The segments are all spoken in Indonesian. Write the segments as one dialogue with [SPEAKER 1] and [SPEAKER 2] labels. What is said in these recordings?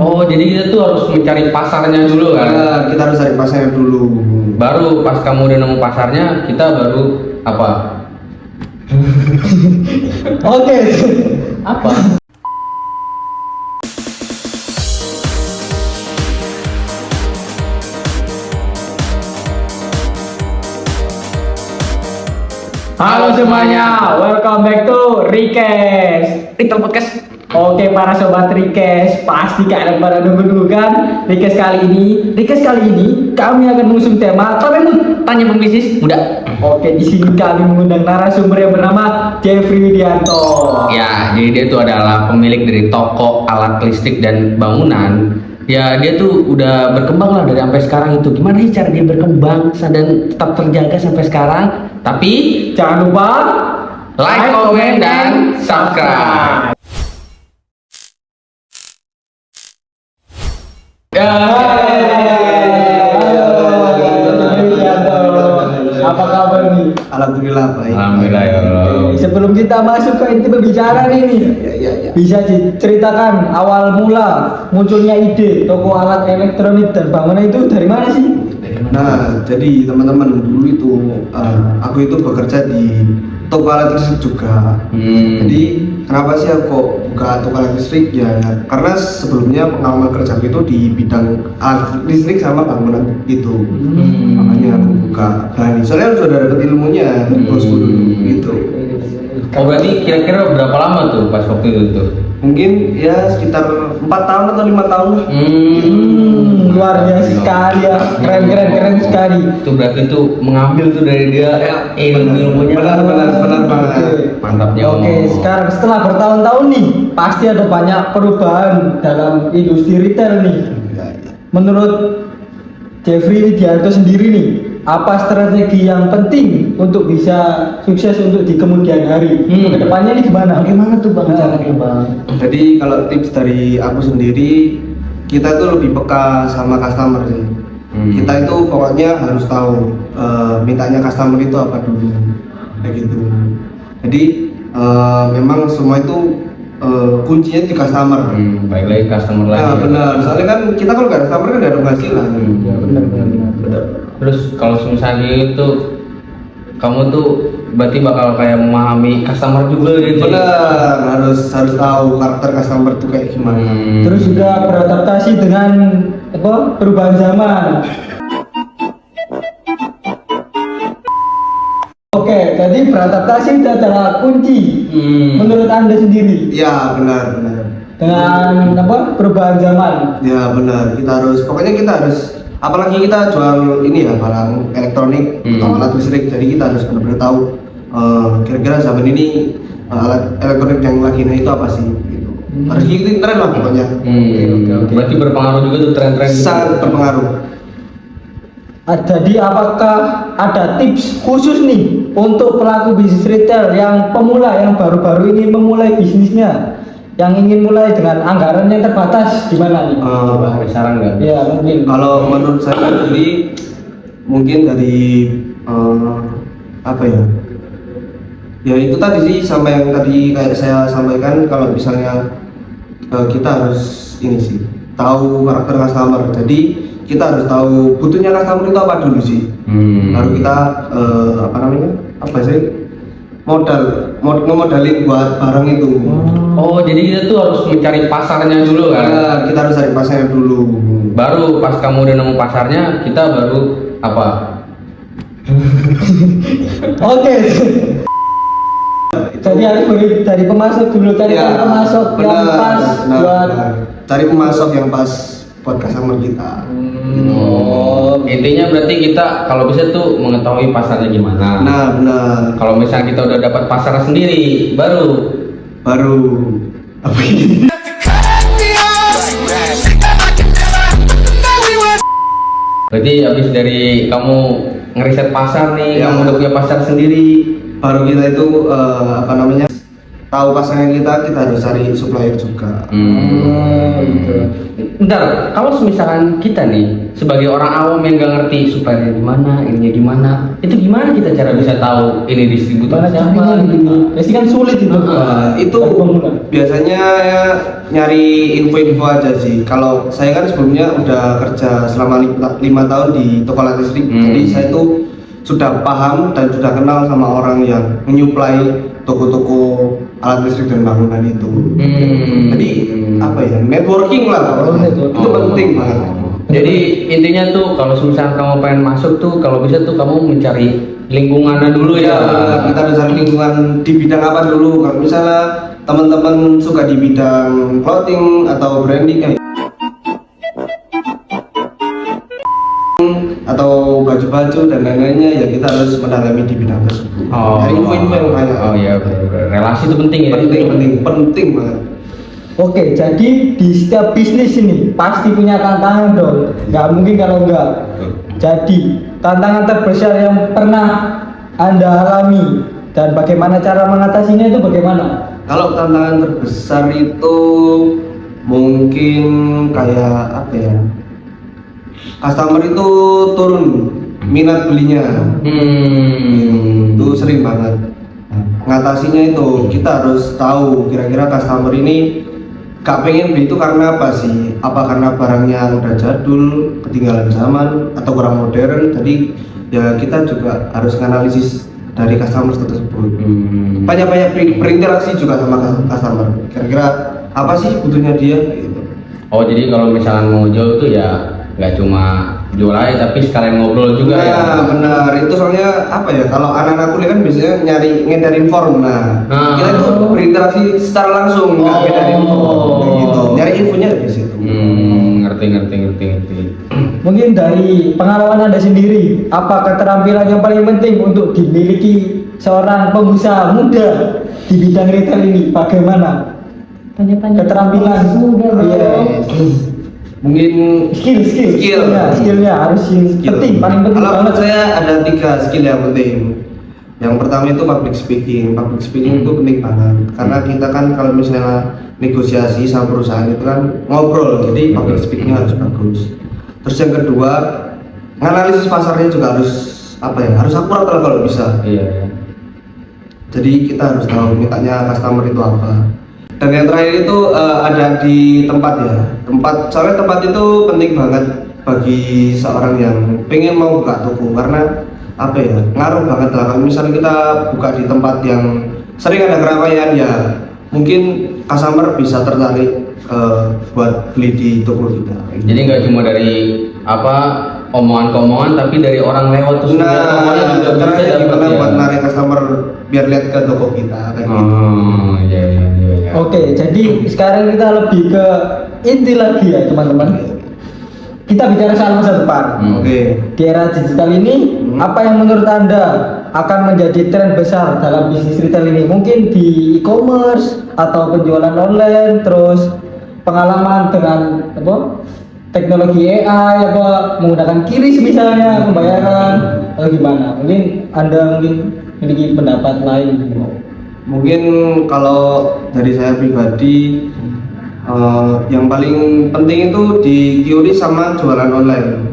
[SPEAKER 1] Oh, jadi kita tuh harus mencari pasarnya dulu kan?
[SPEAKER 2] Benar, kita harus cari pasarnya dulu.
[SPEAKER 1] Baru pas kamu udah nemu pasarnya, kita baru apa?
[SPEAKER 3] Oke.
[SPEAKER 1] Apa?
[SPEAKER 3] Halo semuanya, welcome back to Rikes
[SPEAKER 1] Little Podcast.
[SPEAKER 3] Oke para sobat Rikes, pasti kalian pada nunggu-nunggu kan Rikes kali ini kami akan mengusung tema Tapi
[SPEAKER 1] Tanya pembisnis muda.
[SPEAKER 3] Oke, di sini kami mengundang narasumber yang bernama Jeffrey Widianto.
[SPEAKER 1] Ya, jadi dia tuh adalah pemilik dari toko alat listrik dan bangunan. Ya, dia tuh udah berkembang lah dari sampai sekarang itu. Gimana sih cara dia berkembang dan tetap terjaga sampai sekarang? Tapi
[SPEAKER 3] Jangan lupa
[SPEAKER 1] like, comment, dan subscribe. Ya.
[SPEAKER 3] Apa kabar nih?
[SPEAKER 2] Alhamdulillah baik.
[SPEAKER 1] Alhamdulillah ya Allah.
[SPEAKER 3] Sebelum kita masuk ke inti pembicaraan ini,
[SPEAKER 2] Ya.
[SPEAKER 3] bisa diceritakan awal mula munculnya ide toko alat elektronik dan bangunan itu dari mana sih?
[SPEAKER 2] Nah, jadi teman-teman dulu itu aku itu bekerja di toko alat listrik juga. Jadi kenapa sih aku kok buka toko alat listrik ya? Karena sebelumnya pengalaman kerja itu di bidang alat listrik sama bangunan itu. Makanya aku buka berani. Soalnya udah dapet ilmunya dari bosku dulu gitu.
[SPEAKER 1] Oh, berarti kira-kira berapa lama tuh pas waktu itu tuh?
[SPEAKER 2] Mungkin ya sekitar 4 tahun atau 5 tahun lah.
[SPEAKER 3] Luar biasa sekali ya, keren sekali.
[SPEAKER 1] Itu berarti tuh mengambil tuh dari dia ilmunya.
[SPEAKER 2] Benar banget.
[SPEAKER 1] Mantapnya.
[SPEAKER 3] Oke, sekarang setelah bertahun-tahun nih, pasti ada banyak perubahan dalam industri retail nih. Menurut Jeffrey Widianto sendiri nih, apa strategi yang penting untuk bisa sukses untuk di kemudian hari? Untuk kedepannya nih gimana?
[SPEAKER 1] Bagaimana tuh bang caranya bang?
[SPEAKER 2] Jadi kalau tips dari aku sendiri, kita tuh lebih peka sama customer sih. Kita itu pokoknya harus tahu mintanya customer itu apa dulu, kayak gitu. Jadi memang semua itu kuncinya di customer.
[SPEAKER 1] Baik lagi customer lagi.
[SPEAKER 2] Nah, benar. Soalnya kan kita kalau nggak ada customer kan nggak ada penghasilan.
[SPEAKER 1] Ya, benar. Terus kalau misalnya itu kamu tuh berarti bakal kayak memahami customer juga gitu.
[SPEAKER 2] Benar, harus tahu karakter customer itu kayak gimana.
[SPEAKER 3] Terus juga beradaptasi dengan perubahan zaman. Oke, jadi beradaptasi itu adalah kunci menurut Anda sendiri
[SPEAKER 2] Ya benar.
[SPEAKER 3] dengan perubahan zaman.
[SPEAKER 2] Ya benar. Pokoknya kita harus, apalagi kita jual ini ya barang elektronik atau alat listrik. Jadi kita harus benar-benar tahu kira-kira zaman ini alat elektronik yang lagi naik itu apa sih? Gitu. Harus ikutin tren lah pokoknya.
[SPEAKER 3] Oke.
[SPEAKER 1] Berarti berpengaruh juga tuh tren-tren gitu.
[SPEAKER 2] Sangat berpengaruh.
[SPEAKER 3] Jadi apakah ada tips khusus nih untuk pelaku bisnis retail yang pemula, yang baru-baru ingin memulai bisnisnya, yang ingin mulai dengan anggaran yang terbatas, gimana nih?
[SPEAKER 1] Ada saran nggak?
[SPEAKER 3] Ya mungkin.
[SPEAKER 2] Kalau menurut saya sendiri mungkin dari apa ya? Ya itu tadi sih sama yang tadi kayak saya sampaikan, kalau misalnya kita harus ini sih tahu karakter customer. Jadi kita harus tahu butuhnya customer itu apa dulu sih. Baru kita ngemodalin buat barang itu.
[SPEAKER 1] Oh, jadi kita tuh harus mencari pasarnya dulu kan?
[SPEAKER 2] Nah, kita harus cari pasarnya dulu.
[SPEAKER 1] Baru pas kamu udah nemu pasarnya, kita baru apa?
[SPEAKER 3] Oke. Jadi harus dari pemasok dulu, cari pemasok yang pas buat.
[SPEAKER 2] Cari pemasok yang pas buat customer kita.
[SPEAKER 1] Oh, intinya berarti kita kalau bisa tuh mengetahui pasarnya gimana.
[SPEAKER 2] Nah, benar.
[SPEAKER 1] Kalau misalnya kita udah dapat pasar sendiri, baru
[SPEAKER 2] apa ini?
[SPEAKER 1] berarti habis dari kamu ngeriset pasar nih,
[SPEAKER 2] Ya.
[SPEAKER 1] kamu udah punya pasar sendiri.
[SPEAKER 2] Baru kita itu tahu pasangan kita harus cari supplier juga.
[SPEAKER 3] Gitu.
[SPEAKER 1] Bentar, kalau misalkan kita nih sebagai orang awam yang nggak ngerti suppliernya di mana, ininya di mana, itu gimana kita cara bisa tahu ini distributor
[SPEAKER 3] Mana
[SPEAKER 1] siapa?
[SPEAKER 3] caranya gitu? Pasti kan sulit itu.
[SPEAKER 2] Itu biasanya ya, nyari info-info aja sih. Kalau saya kan sebelumnya udah kerja selama 5 tahun di toko alat listrik, jadi saya tuh sudah paham dan sudah kenal sama orang yang menyuplai toko-toko alat listrik dan bangunan itu. Jadi apa ya, networking lah,
[SPEAKER 3] networking.
[SPEAKER 2] itu penting banget.
[SPEAKER 1] Jadi intinya tuh kalau misalkan kamu pengen masuk tuh, kalau bisa tuh kamu mencari lingkungannya dulu ya.
[SPEAKER 2] Kita harus cari lingkungan di bidang apa dulu. Kalau misalnya teman-teman suka di bidang clothing atau branding atau baju-baju dan lain-lainnya, ya kita harus mendalami di bidang tersebut. Cari info-info yang banyak.
[SPEAKER 1] Oh iya, relasi itu penting ya.
[SPEAKER 2] Penting banget.
[SPEAKER 3] Oke, jadi di setiap bisnis ini pasti punya tantangan dong. Nggak mungkin kalau nggak. Jadi tantangan terbesar yang pernah Anda alami dan bagaimana cara mengatasinya itu bagaimana?
[SPEAKER 2] Kalau tantangan terbesar itu mungkin kayak apa ya? Customer itu turun minat belinya. Itu sering banget. Nah, mengatasinya itu kita harus tahu kira-kira customer ini gak pengen beli itu karena apa sih? Apa karena barangnya udah jadul, ketinggalan zaman, atau kurang modern? Jadi ya kita juga harus menganalisis dari customer tersebut. Banyak-banyak berinteraksi juga sama customer. Kira-kira apa sih butuhnya dia? Gitu.
[SPEAKER 1] Oh, jadi kalau misalkan mau jual tuh ya nggak cuma jual aja tapi sekalian ngobrol juga ya.
[SPEAKER 2] Benar, itu soalnya apa ya, kalau anak-anak kuliah kan biasanya ngedarin form. Kita itu berinteraksi secara langsung, nggak ngedarin form gitu. Nyari infonya dari situ.
[SPEAKER 1] Ngerti.
[SPEAKER 3] Mungkin dari pengalaman Anda sendiri, apa keterampilan yang paling penting untuk dimiliki seorang pengusaha muda di bidang retail ini? Bagaimana? Keterampilan muda.
[SPEAKER 2] Mungkin
[SPEAKER 3] skillnya harus penting, paling penting
[SPEAKER 2] kalau
[SPEAKER 3] banget.
[SPEAKER 2] menurut saya ada 3 skill yang penting. Yang pertama itu public speaking itu penting banget, karena kita kan kalau misalnya negosiasi sama perusahaan itu kan ngobrol, jadi public speakingnya harus bagus. Terus yang kedua, analisis pasarnya juga harus harus akurat lah kalau bisa.
[SPEAKER 1] Iya.
[SPEAKER 2] Jadi kita harus tahu mintanya customer itu apa. Dan yang terakhir itu ada di tempat ya. Soalnya tempat itu penting banget bagi seorang yang pengen mau buka toko, karena ngaruh banget lah. Kalau misalnya kita buka di tempat yang sering ada keramaian, ya mungkin customer bisa tertarik buat beli di toko kita.
[SPEAKER 1] Jadi nggak cuma dari omongan-omongan, tapi dari orang lewat tuh
[SPEAKER 2] caranya gimana buat narik customer biar lihat ke toko kita kayak gitu.
[SPEAKER 1] Iya.
[SPEAKER 3] Oke, jadi sekarang kita lebih ke inti lagi ya teman-teman. Kita bicara soal masa depan. Di era digital ini, apa yang menurut Anda akan menjadi tren besar dalam bisnis retail ini? Mungkin di e-commerce atau penjualan online, terus pengalaman dengan teknologi AI, menggunakan QRIS misalnya, pembayaran, atau gimana? Mungkin Anda memiliki pendapat lain.
[SPEAKER 2] Mungkin kalau dari saya pribadi, yang paling penting itu di QRIS sama jualan online.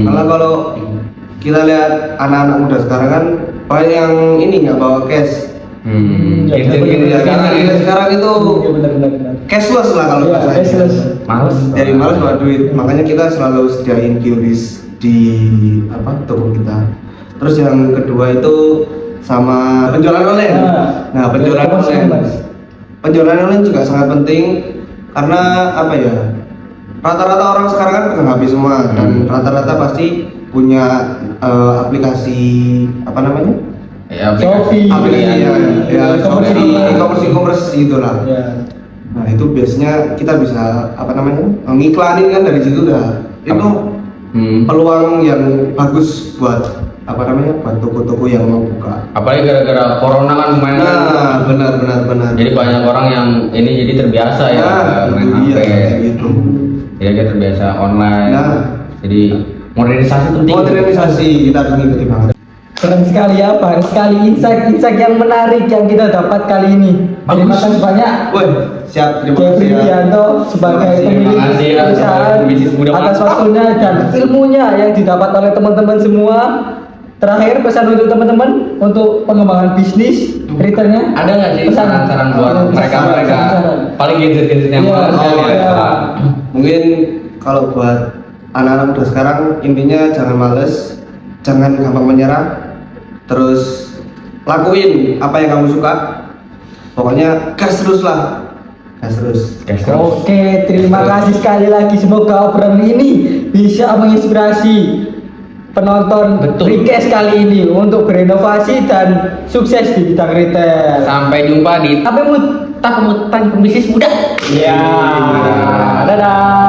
[SPEAKER 2] Karena kalau kita lihat anak-anak muda sekarang kan banyak yang ini nggak bawa cash. Sekarang itu cashless lah kalau saya. Jadi males bawa duit. Makanya kita selalu sediain QRIS di toko kita. Terus yang kedua itu sama penjualan online. Nah, penjualan online juga sangat penting, karena rata-rata orang sekarang kan pegang HP semua, dan rata-rata pasti punya aplikasi
[SPEAKER 3] Shopee,
[SPEAKER 2] e-commerce gitulah. Nah, itu biasanya kita bisa ngiklanin kan dari situ dah. Itu peluang yang bagus buat buat toko-toko yang mau buka.
[SPEAKER 1] Apalagi gara-gara corona kan lumayan.
[SPEAKER 2] Benar.
[SPEAKER 1] Jadi banyak orang yang ini jadi terbiasa ya main HP.
[SPEAKER 2] Gitu.
[SPEAKER 1] Jadi terbiasa online. Jadi modernisasi penting.
[SPEAKER 2] Modernisasi kita harus ngikuti banget.
[SPEAKER 3] Keren sekali ya, banyak sekali insight yang menarik yang kita dapat kali ini. Terima kasih banyak
[SPEAKER 2] Woi, siap, terima
[SPEAKER 3] Jeffrey
[SPEAKER 2] kasih ya.
[SPEAKER 3] Widianto sebagai pemilik
[SPEAKER 1] Terima kasih ya,
[SPEAKER 3] perusahaan
[SPEAKER 1] bisnis muda
[SPEAKER 3] atas
[SPEAKER 1] mantap.
[SPEAKER 3] waktunya dan ilmunya yang didapat oleh teman-teman semua. Terakhir pesan untuk teman-teman untuk pengembangan bisnis retailnya.
[SPEAKER 1] Ada nggak sih
[SPEAKER 3] Pesan.
[SPEAKER 1] saran-saran buat
[SPEAKER 3] Oh,
[SPEAKER 1] mereka
[SPEAKER 3] saran.
[SPEAKER 1] paling gadget-gadget yang
[SPEAKER 3] Iya,
[SPEAKER 1] malas
[SPEAKER 3] oh,
[SPEAKER 1] ya?
[SPEAKER 3] iya.
[SPEAKER 2] Mungkin kalau buat anak-anak muda sekarang intinya jangan males, jangan gampang menyerah, terus lakuin apa yang kamu suka. Pokoknya gas terus lah, gas terus.
[SPEAKER 3] Oke, terima kasih sekali lagi. Semoga obrolan ini bisa menginspirasi penonton
[SPEAKER 1] Betul.
[SPEAKER 3] Rikes kali ini untuk berinovasi dan sukses di bidang retail.
[SPEAKER 1] Sampai jumpa di
[SPEAKER 3] Tapi mut,
[SPEAKER 1] tak pembisnis muda.
[SPEAKER 3] ya, dadah.